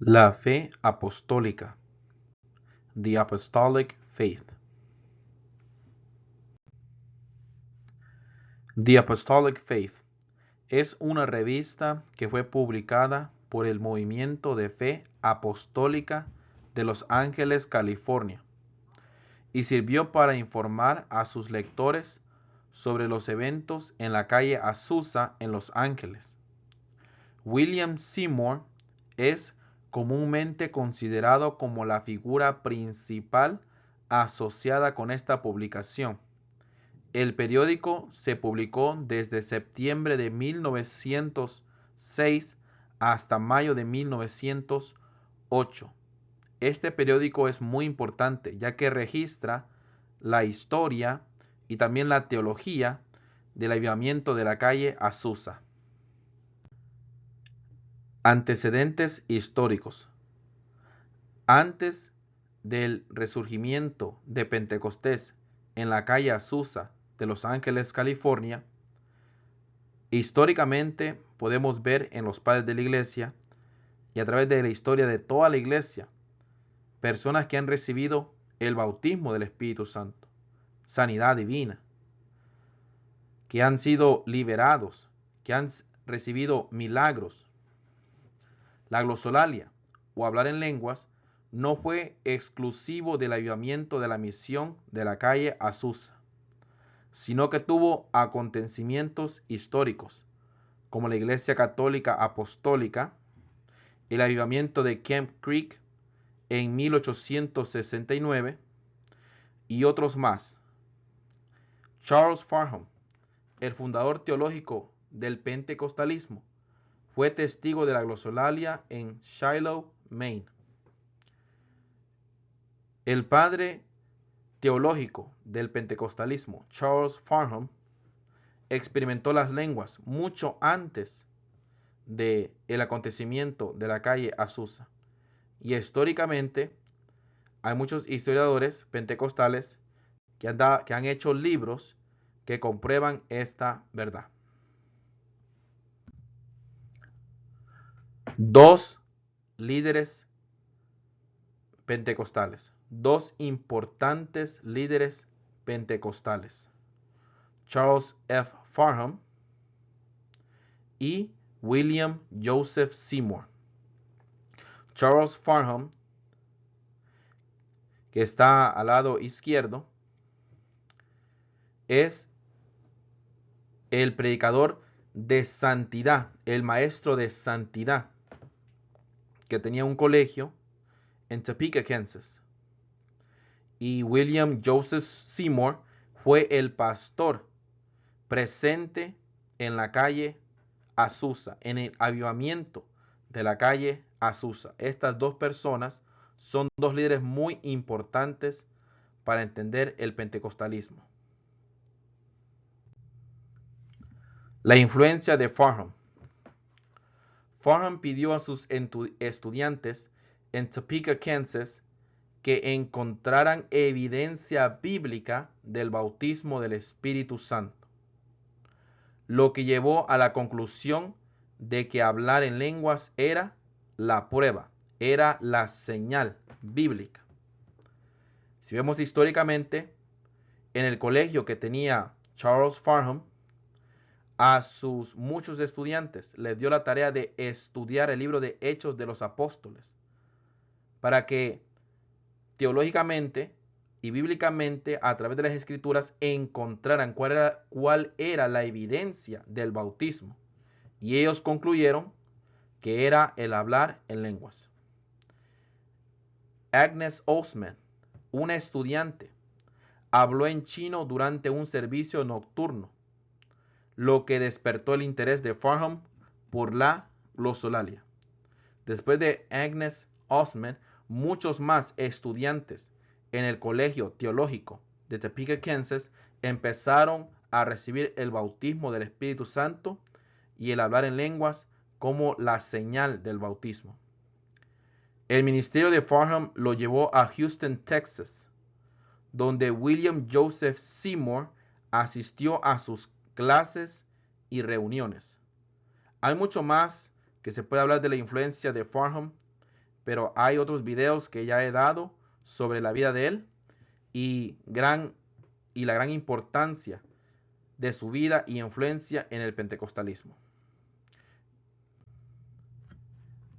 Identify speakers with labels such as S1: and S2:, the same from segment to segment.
S1: La fe apostólica, The Apostolic Faith. The Apostolic Faith es una revista que fue publicada por el Movimiento de Fe Apostólica de Los Ángeles, California, y sirvió para informar a sus lectores sobre los eventos en la calle Azusa en Los Ángeles. William Seymour es comúnmente considerado como la figura principal asociada con esta publicación. El periódico se publicó desde septiembre de 1906 hasta mayo de 1908. Este periódico es muy importante ya que registra la historia y también la teología del avivamiento de la calle Azusa. Antecedentes históricos. Antes del resurgimiento de Pentecostés en la calle Azusa de Los Ángeles, California, históricamente podemos ver en los padres de la iglesia y a través de la historia de toda la iglesia, personas que han recibido el bautismo del Espíritu Santo, sanidad divina, que han sido liberados, que han recibido milagros. La glosolalia o hablar en lenguas no fue exclusivo del avivamiento de la misión de la calle Azusa, sino que tuvo acontecimientos históricos, como la Iglesia Católica Apostólica, el avivamiento de Camp Creek en 1869 y otros más. Charles Farnham, el fundador teológico del pentecostalismo, fue testigo de la glosolalia en Shiloh, Maine. El padre teológico del pentecostalismo, Charles Farnham, experimentó las lenguas mucho antes del acontecimiento de la calle Azusa. Y históricamente hay muchos historiadores pentecostales que han hecho libros que comprueban esta verdad. Dos líderes pentecostales, dos importantes líderes pentecostales, Charles F. Farnham y William Joseph Seymour. Charles Farnham, que está al lado izquierdo, es el predicador de santidad, el maestro de santidad, que tenía un colegio en Topeka, Kansas. Y William Joseph Seymour fue el pastor presente en la calle Azusa, en el avivamiento de la calle Azusa. Estas dos personas son dos líderes muy importantes para entender el pentecostalismo. La influencia de Farnham. Farnham pidió a sus estudiantes en Topeka, Kansas, que encontraran evidencia bíblica del bautismo del Espíritu Santo, lo que llevó a la conclusión de que hablar en lenguas era la prueba, era la señal bíblica. Si vemos históricamente, en el colegio que tenía Charles Farnham, a sus muchos estudiantes les dio la tarea de estudiar el libro de Hechos de los Apóstoles, para que teológicamente y bíblicamente a través de las escrituras encontraran cuál era la evidencia del bautismo. Y ellos concluyeron que era el hablar en lenguas. Agnes Osman, una estudiante, habló en chino durante un servicio nocturno, lo que despertó el interés de Farnham por la glosolalia. Después de Agnes Osman, muchos más estudiantes en el colegio teológico de Topeka, Kansas, empezaron a recibir el bautismo del Espíritu Santo y el hablar en lenguas como la señal del bautismo. El ministerio de Farnham lo llevó a Houston, Texas, donde William Joseph Seymour asistió a sus clases y reuniones. Hay mucho más que se puede hablar de la influencia de Farnham, pero hay otros videos que ya he dado sobre la vida de él y la gran importancia de su vida y influencia en el pentecostalismo.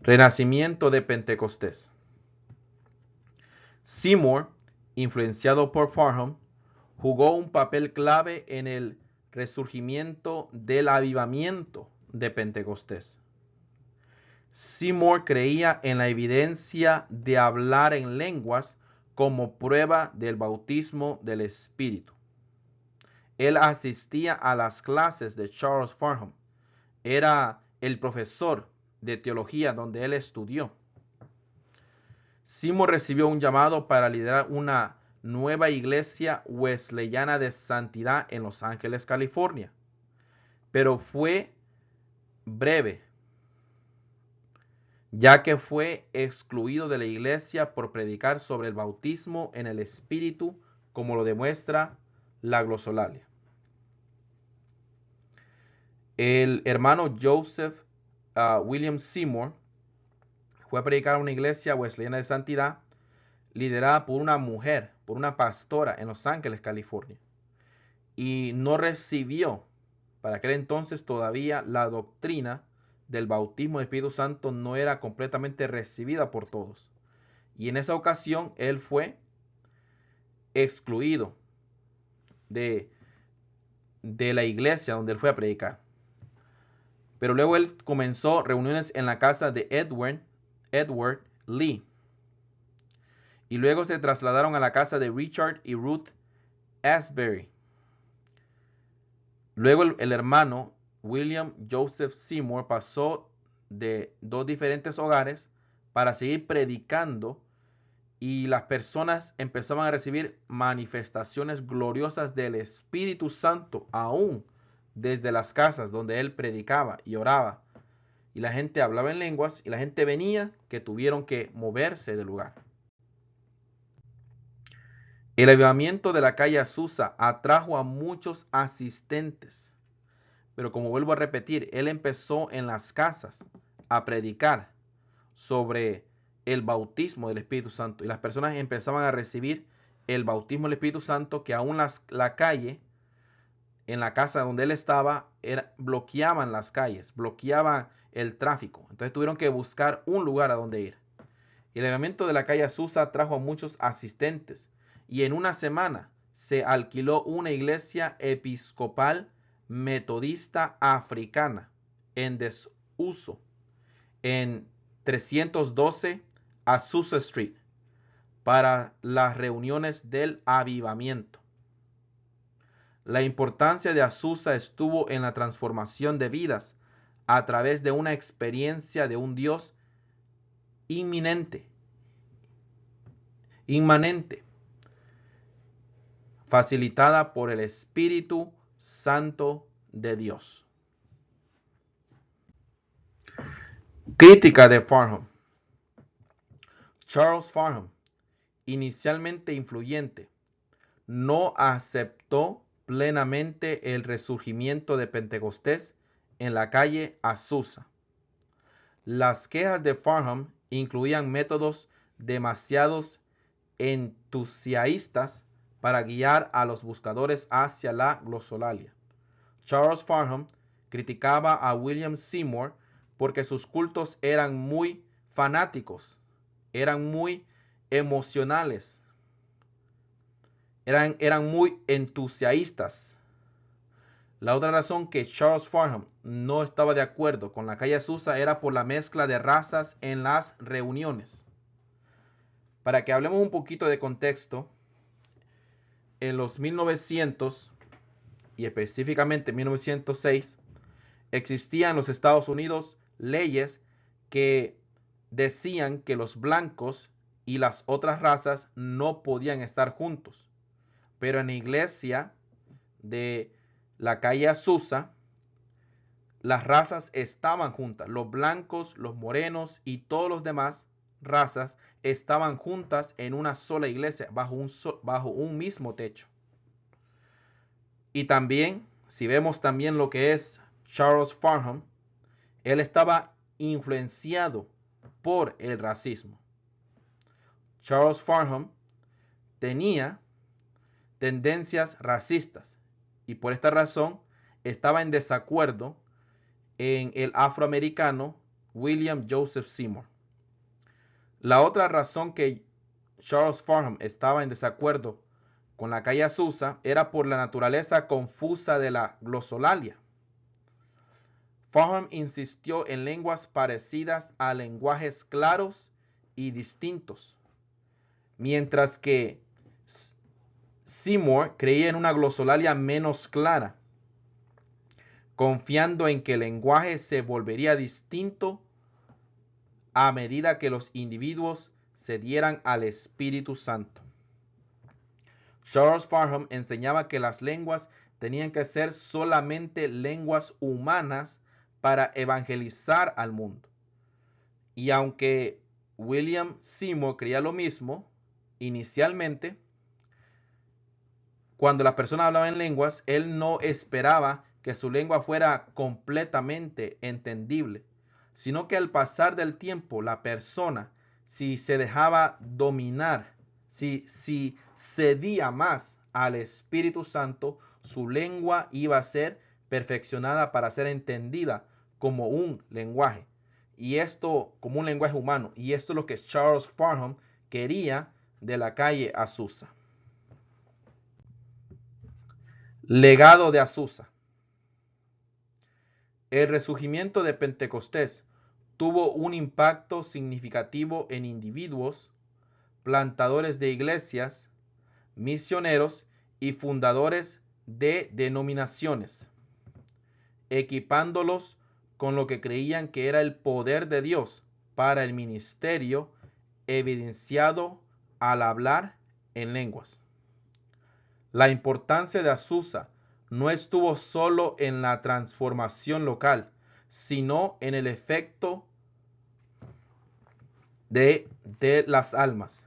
S1: Renacimiento de Pentecostés. Seymour, influenciado por Farnham, jugó un papel clave en el resurgimiento del avivamiento de Pentecostés. Seymour creía en la evidencia de hablar en lenguas como prueba del bautismo del Espíritu. Él asistía a las clases de Charles Farnham. Era el profesor de teología donde él estudió. Seymour recibió un llamado para liderar una nueva iglesia wesleyana de santidad en Los Ángeles, California. Pero fue breve, ya que fue excluido de la iglesia por predicar sobre el bautismo en el Espíritu, como lo demuestra la glosolalia. El hermano Joseph William Seymour fue a predicar a una iglesia wesleyana de santidad liderada por una mujer, por una pastora en Los Ángeles, California. Y no recibió, para aquel entonces todavía, la doctrina del bautismo del Espíritu Santo no era completamente recibida por todos. Y en esa ocasión él fue excluido de la iglesia donde él fue a predicar. Pero luego él comenzó reuniones en la casa de Edward Lee. Y luego se trasladaron a la casa de Richard y Ruth Asbury. Luego el hermano William Joseph Seymour pasó de 2 diferentes hogares para seguir predicando, y las personas empezaban a recibir manifestaciones gloriosas del Espíritu Santo aún desde las casas donde él predicaba y oraba. Y la gente hablaba en lenguas y la gente venía, que tuvieron que moverse del lugar. El avivamiento de la calle Azusa atrajo a muchos asistentes. Pero como vuelvo a repetir, él empezó en las casas a predicar sobre el bautismo del Espíritu Santo. Y las personas empezaban a recibir el bautismo del Espíritu Santo, que aún la calle, en la casa donde él estaba, bloqueaban las calles, bloqueaban el tráfico. Entonces tuvieron que buscar un lugar a donde ir. Y el avivamiento de la calle Azusa trajo a muchos asistentes. Y en una semana se alquiló una iglesia episcopal metodista africana en desuso en 312 Azusa Street para las reuniones del avivamiento. La importancia de Azusa estuvo en la transformación de vidas a través de una experiencia de un Dios inmanente, facilitada por el Espíritu Santo de Dios. Crítica de Farnham. Charles Farnham, inicialmente influyente, no aceptó plenamente el resurgimiento de Pentecostés en la calle Azusa. Las quejas de Farnham incluían métodos demasiados entusiastas para guiar a los buscadores hacia la glosolalia. Charles Farnham criticaba a William Seymour porque sus cultos eran muy fanáticos, eran muy emocionales, eran muy entusiastas. La otra razón que Charles Farnham no estaba de acuerdo con la calle Azusa era por la mezcla de razas en las reuniones. Para que hablemos un poquito de contexto, en los 1900 y específicamente en 1906, existían en los Estados Unidos leyes que decían que los blancos y las otras razas no podían estar juntos. Pero en la iglesia de la calle Azusa, las razas estaban juntas. Los blancos, los morenos y todos los demás razas estaban juntas en una sola iglesia, bajo un mismo techo. Y también, si vemos también lo que es Charles Farnham, él estaba influenciado por el racismo. Charles Farnham tenía tendencias racistas y por esta razón estaba en desacuerdo en el afroamericano William Joseph Seymour. La otra razón que Charles Farnham estaba en desacuerdo con la calle Azusa era por la naturaleza confusa de la glosolalia. Farnham insistió en lenguas parecidas a lenguajes claros y distintos, mientras que Seymour creía en una glosolalia menos clara, confiando en que el lenguaje se volvería distinto a medida que los individuos se dieran al Espíritu Santo. Charles Farnham enseñaba que las lenguas tenían que ser solamente lenguas humanas para evangelizar al mundo. Y aunque William Seymour creía lo mismo, inicialmente, cuando las personas hablaban en lenguas, él no esperaba que su lengua fuera completamente entendible, sino que al pasar del tiempo, la persona, si se dejaba dominar, si cedía más al Espíritu Santo, su lengua iba a ser perfeccionada para ser entendida como un lenguaje. Y esto como un lenguaje humano. Y esto es lo que Charles Farnham quería de la calle Azusa. Legado de Azusa. El resurgimiento de Pentecostés tuvo un impacto significativo en individuos, plantadores de iglesias, misioneros y fundadores de denominaciones, equipándolos con lo que creían que era el poder de Dios para el ministerio, evidenciado al hablar en lenguas. La importancia de Azusa no estuvo solo en la transformación local, sino en el efecto de las almas,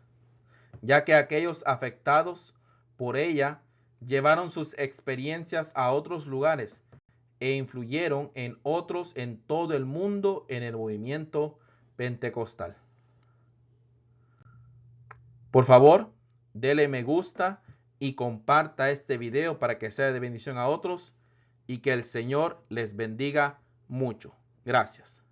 S1: ya que aquellos afectados por ella llevaron sus experiencias a otros lugares e influyeron en otros en todo el mundo en el movimiento pentecostal. Por favor, dele me gusta y comparta este video para que sea de bendición a otros y que el Señor les bendiga mucho. Gracias.